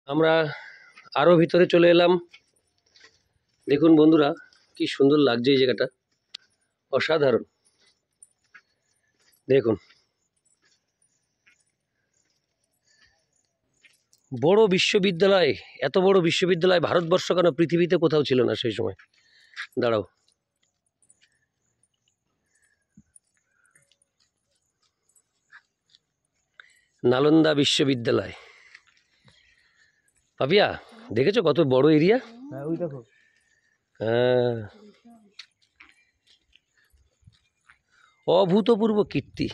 আমরা আরো ভিতরে চলে এলাম। দেখুন বন্ধুরা, কি সুন্দর লাগছে এই জায়গাটা, অসাধারণ। দেখুন, বড় বিশ্ববিদ্যালয়, এত বড় বিশ্ববিদ্যালয় ভারতবর্ষ কেন পৃথিবীতে কোথাও ছিল না সেই সময়। দাঁড়াও, নালন্দা বিশ্ববিদ্যালয়। পাপিয়া, দেখেছো কত বড় এরিয়া? হ্যাঁ, ওই দেখো। হ্যাঁ, অভূতপূর্ব কীর্তি।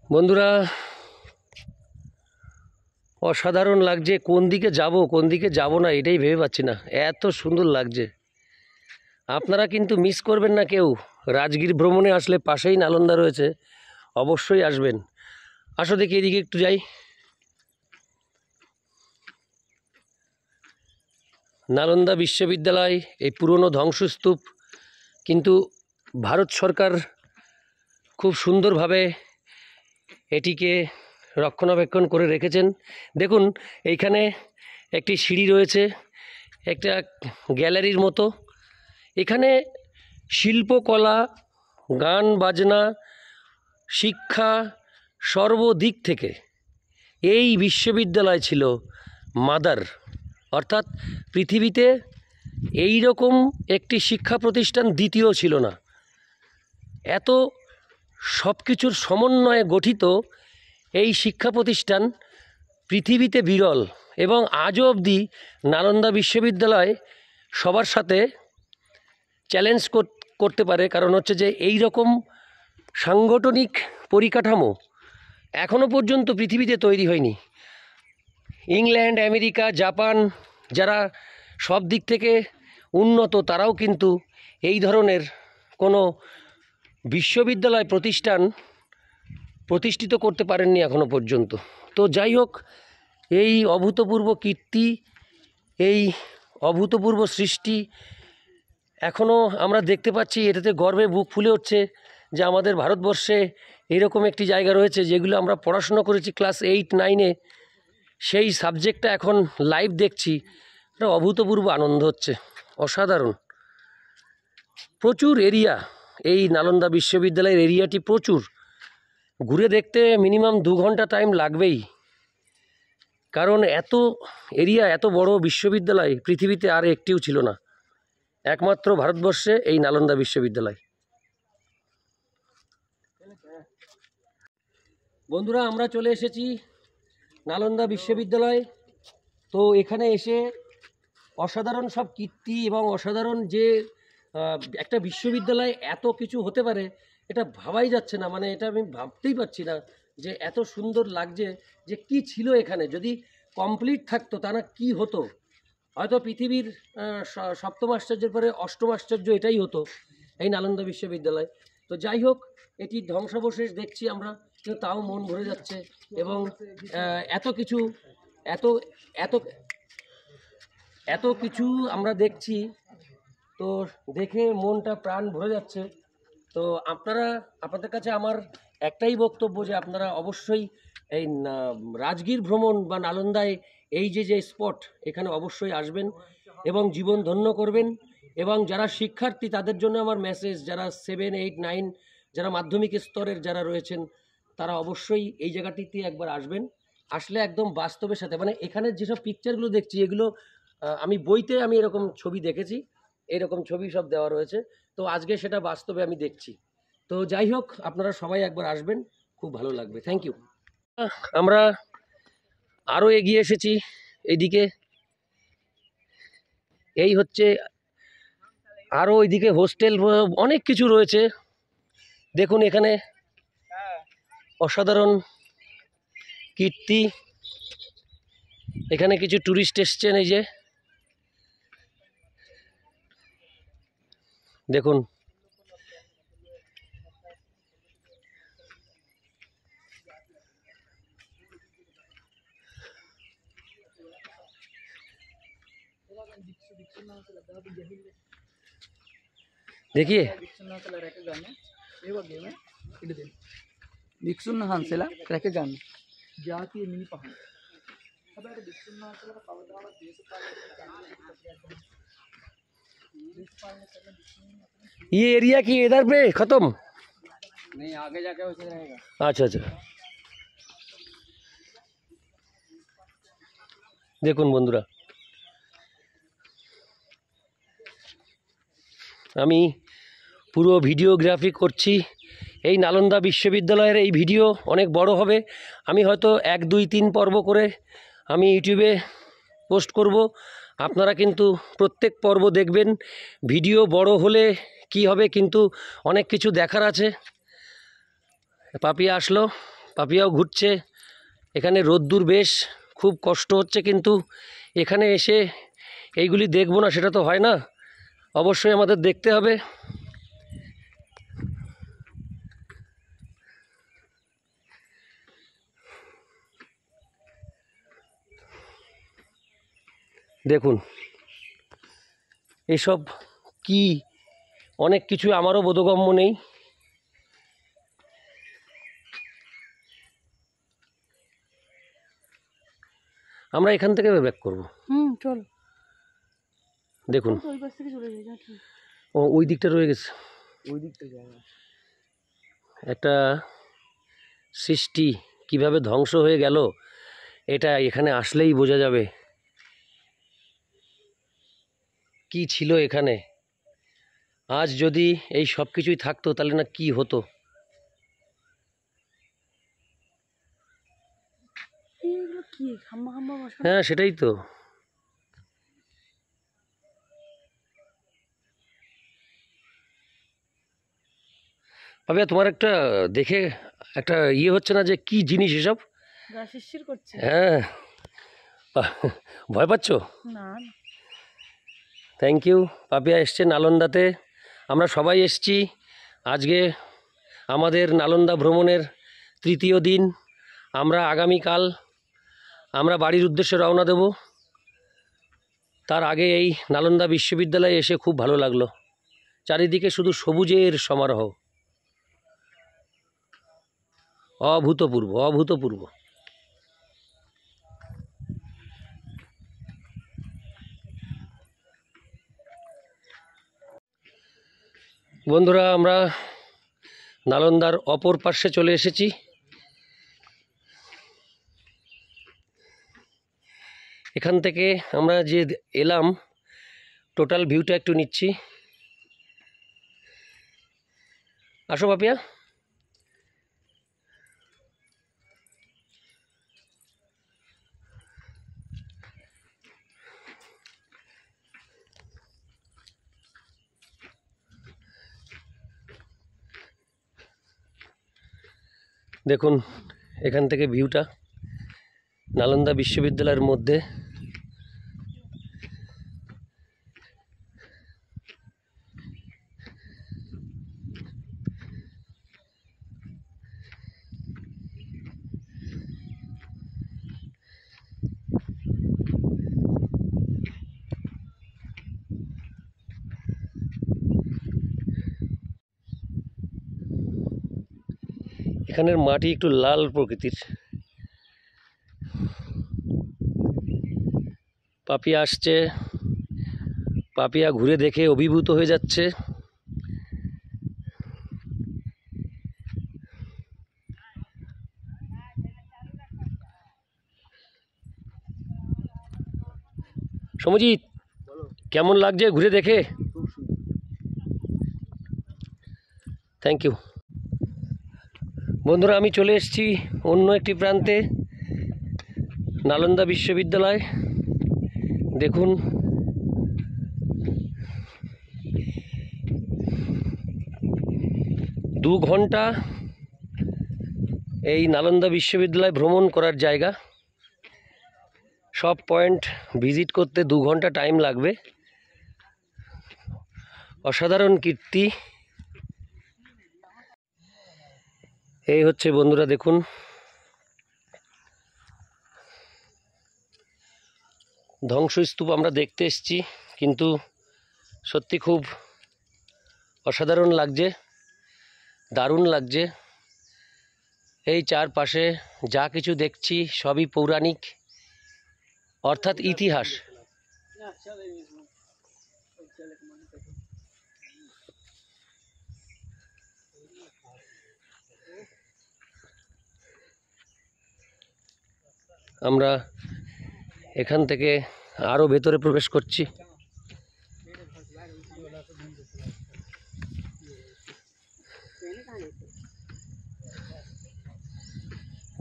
বন্ধুরা, অসাধারণ লাগছে। কোন দিকে যাব না এটাই ভেবে পাচ্ছি না, এত সুন্দর লাগছে। আপনারা কিন্তু মিস করবেন না কেউ। রাজগীর ভ্রমণে আসলে পাশেই নালন্দা রয়েছে, অবশ্যই আসবেন। আসো দেখি, এদিকে একটু যাই। নালন্দা বিশ্ববিদ্যালয়, এই পুরনো ধ্বংসস্তূপ, কিন্তু ভারত সরকার খুব সুন্দরভাবে এটিকে রক্ষণাবেক্ষণ করে রেখেছেন। দেখুন, এইখানে একটি সিঁড়ি রয়েছে, একটা গ্যালারির মতো। এখানে শিল্পকলা, গান বাজনা, শিক্ষা, সর্বদিক থেকে এই বিশ্ববিদ্যালয় ছিল মাদার। অর্থাৎ পৃথিবীতে এই রকম একটি শিক্ষা প্রতিষ্ঠান দ্বিতীয় ছিল না। এত সব কিছুর সমন্বয়ে গঠিত এই শিক্ষা প্রতিষ্ঠান পৃথিবীতে বিরল, এবং আজও অবধি নালন্দা বিশ্ববিদ্যালয় সবার সাথে চ্যালেঞ্জ করতে পারে। কারণ হচ্ছে যে এই রকম সাংগঠনিক পরিকাঠামো এখনও পর্যন্ত পৃথিবীতে তৈরি হয়নি। ইংল্যান্ড, আমেরিকা, জাপান, যারা সব দিক থেকে উন্নত, তারাও কিন্তু এই ধরনের কোনো বিশ্ববিদ্যালয় প্রতিষ্ঠিত করতে পারেননি এখনও পর্যন্ত। তো যাই হোক, এই অভূতপূর্ব কীর্তি, এই অভূতপূর্ব সৃষ্টি এখনও আমরা দেখতে পাচ্ছি। এটাতে গর্বে বুক ফুলে উঠছে যে আমাদের ভারতবর্ষে এরকম একটি জায়গা রয়েছে, যেগুলো আমরা পড়াশুনো করেছি ক্লাস 8-9-এ, সেই সাবজেক্টটা এখন লাইভ দেখছি। একটা অভূতপূর্ব আনন্দ হচ্ছে, অসাধারণ। প্রচুর এরিয়া, এই নালন্দা বিশ্ববিদ্যালয়ের এরিয়াটি প্রচুর। ঘুরে দেখতে মিনিমাম 2 ঘন্টা টাইম লাগবেই, কারণ এত এরিয়া, এত বড় বিশ্ববিদ্যালয় পৃথিবীতে আর একটিও ছিল না, একমাত্র ভারতবর্ষে এই নালন্দা বিশ্ববিদ্যালয়। বন্ধুরা, আমরা চলে এসেছি নালন্দা বিশ্ববিদ্যালয়। তো এখানে এসে অসাধারণ সব কীর্তি এবং অসাধারণ যে একটা বিশ্ববিদ্যালয় এত কিছু হতে পারে, এটা ভাবাই যাচ্ছে না। মানে এটা আমি ভাবতেই পারছি না যে এত সুন্দর লাগছে। যে কি ছিল এখানে, যদি কমপ্লিট থাকতো তা না কি হতো। হয়তো পৃথিবীর সপ্তম আশ্চর্যের পরে অষ্টম আশ্চর্য এটাই হতো, এই নালন্দা বিশ্ববিদ্যালয়। তো যাই হোক, এটি ধ্বংসাবশেষ দেখছি আমরা, কিন্তু তাও মন ভরে যাচ্ছে। এবং এত কিছু, এত এত এত কিছু আমরা দেখছি, তো দেখে মনটা প্রাণ ভরে যাচ্ছে। তো আপনাদের কাছে আমার একটাই বক্তব্য, যে আপনারা অবশ্যই এই রাজগীর ভ্রমণ বা নালন্দায় এই যে স্পট, এখানে অবশ্যই আসবেন এবং জীবন ধন্য করবেন। এবং যারা শিক্ষার্থী, তাদের জন্য আমার মেসেজ, যারা 7, 8, 9, যারা মাধ্যমিক স্তরের যারা রয়েছেন, তারা অবশ্যই এই জায়গাটিতে একবার আসবেন। আসলে একদম বাস্তবের সাথে, মানে এখানে যেসব পিকচারগুলো দেখছি, এগুলো আমি বইতে আমি এরকম ছবি দেখেছি, এরকম ছবি সব দেওয়া রয়েছে। তো আজকে সেটা বাস্তবে আমি দেখছি। তো যাই হোক, আপনারা সবাই একবার আসবেন, খুব ভালো লাগবে। Thank you. আমরা আরও এগিয়ে এসেছি এইদিকে। এই হচ্ছে আরও ওইদিকে হোস্টেল, অনেক কিছু রয়েছে। দেখুন এখানে অসাধারণ কীর্তি। এখানে কিছু ট্যুরিস্ট এসছেন, এই যে দেখুন। देखिए भिक्षुन हांसेला ट्रॅके जाण জাতীয় মিনি পাহাড়। ये एरिया की इधर पे खत्म नहीं, आगे जाके वैसे रहेगा। अच्छा अच्छा দেখুন বন্ধুরা আমি পুরো ভিডিওগ্রাফি করছি এই নালন্দা বিশ্ববিদ্যালয়ের এই ভিডিও অনেক বড় হবে আমি হয়তো 1 2 3 পর্ব করে আমি ইউটিউবে পোস্ট করব আপনারা কিন্তু প্রত্যেক পর্ব দেখবেন ভিডিও বড় হলে কি হবে কিন্তু অনেক কিছু দেখার আছে পাপিয়া আসলো পাপিয়াও ঘুরছে এখানে রোদ্দুর বেশ খুব কষ্ট হচ্ছে কিন্তু এখানে এসে এইগুলি দেখবো না সেটা তো হয় না অবশ্যই আমাদের দেখতে হবে দেখুন এসব কি অনেক কিছু আমারও বোধগম্য নেই আমরা এখান থেকে ব্যাক করব চল দেখুন ওই পাশ থেকে চলে যাই। ও ওই দিকটা রয়ে গেছে ওই দিকটা যাওয়া একটা সৃষ্টি কিভাবে ধ্বংস হয়ে গেল এটা এখানে আসলেই বোঝা যাবে কি ছিল এখানে আজ যদি এই সব কিছুই থাকতো তাহলে না কি হতো এইগুলো কি খাম্বা খাম্বা বসা? হ্যাঁ সেটাই তো ভাবে তোমার একটা দেখে একটা ইয়ে হচ্ছে না যে কি জিনিস এসব গা শিরশির করছে। হ্যাঁ ভয় পাচ্ছ না থ্যাংক ইউ পাপিয়া এসছে নালন্দাতে আমরা সবাই এসছি আজকে আমাদের নালন্দা ভ্রমণের 3য় দিন আমরা আগামীকাল আমরা বাড়ির উদ্দেশ্যে রওনা দেব তার আগে এই নালন্দা বিশ্ববিদ্যালয়ে এসে খুব ভালো লাগলো চারিদিকে শুধু সবুজের সমারোহ অভূতপূর্ব অভূতপূর্ব বন্ধুরা আমরা নালন্দার অপর পার্শ্বে চলে এসেছি এখান থেকে আমরা যে এলাম টোটাল ভিউটা একটু নিচ্ছি আসো পাপিয়া দেখুন এখান থেকে ভিউটা নালন্দা বিশ্ববিদ্যালয়ের মধ্যে এখানের মাটি একটু লাল প্রকৃতির পাপিয়া আসছে পাপিয়া ঘুরে দেখে অভিভূত হয়ে যাচ্ছে সমজিৎ কেমন লাগছে ঘুরে দেখে থ্যাংক ইউ বন্ধুরা আমি চলে এসেছি অন্য একটি প্রান্তে নালন্দা বিশ্ববিদ্যালয় দেখুন দু ঘন্টা এই নালন্দা বিশ্ববিদ্যালয় ভ্রমণ করার জায়গা সব পয়েন্ট ভিজিট করতে 2 ঘন্টা টাইম লাগবে অসাধারণ কীর্তি এই হচ্ছে বন্ধুরা দেখুন ধ্বংসস্তূপ আমরা দেখতে এসেছি কিন্তু সত্যি খুব অসাধারণ লাগছে দারুণ লাগছে এই চারপাশে যা কিছু দেখছি সবই পৌরাণিক, অর্থাৎ ইতিহাস। আমরা এখান থেকে আরও ভেতরে প্রবেশ করছি।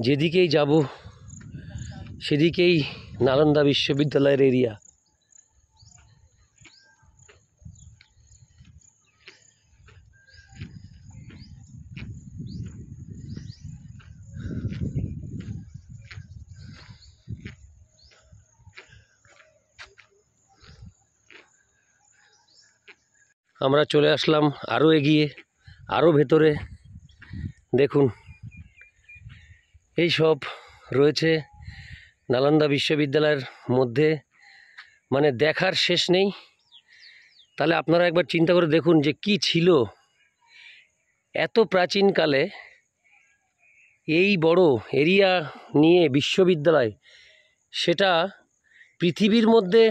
যেদিকেই যাব সেদিকেই নালন্দা বিশ্ববিদ্যালয়ের এরিয়া। আমরা চলে আসলাম আরও এগিয়ে, আরও ভেতরে। দেখুন এই সব রয়েছে নালন্দা বিশ্ববিদ্যালয়ের মধ্যে, মানে দেখার শেষ নেই। তাহলে আপনারা একবার চিন্তা করে দেখুন যে কি ছিল এত প্রাচীনকালে এই বড় এরিয়া নিয়ে বিশ্ববিদ্যালয়, সেটা পৃথিবীর মধ্যে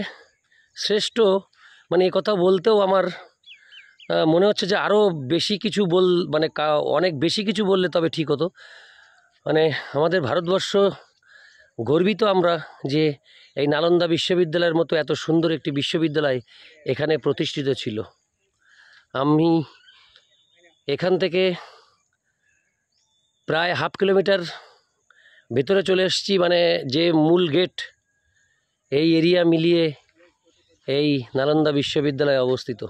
শ্রেষ্ঠ। মানে এ কথা বলতেও আমার মনে হচ্ছে যে আরও বেশি কিছু অনেক বেশি কিছু বললে তবে ঠিক হতো। মানে আমাদের ভারতবর্ষ গর্বিত আমরা যে এই নালন্দা বিশ্ববিদ্যালয়ের মতো এত সুন্দর একটি বিশ্ববিদ্যালয় এখানে প্রতিষ্ঠিত ছিল। আমি এখান থেকে প্রায় 1/2 কিলোমিটার ভেতরে চলে এসেছি, মানে যে মূল গেট, এই এরিয়া মিলিয়ে এই নালন্দা বিশ্ববিদ্যালয় অবস্থিত।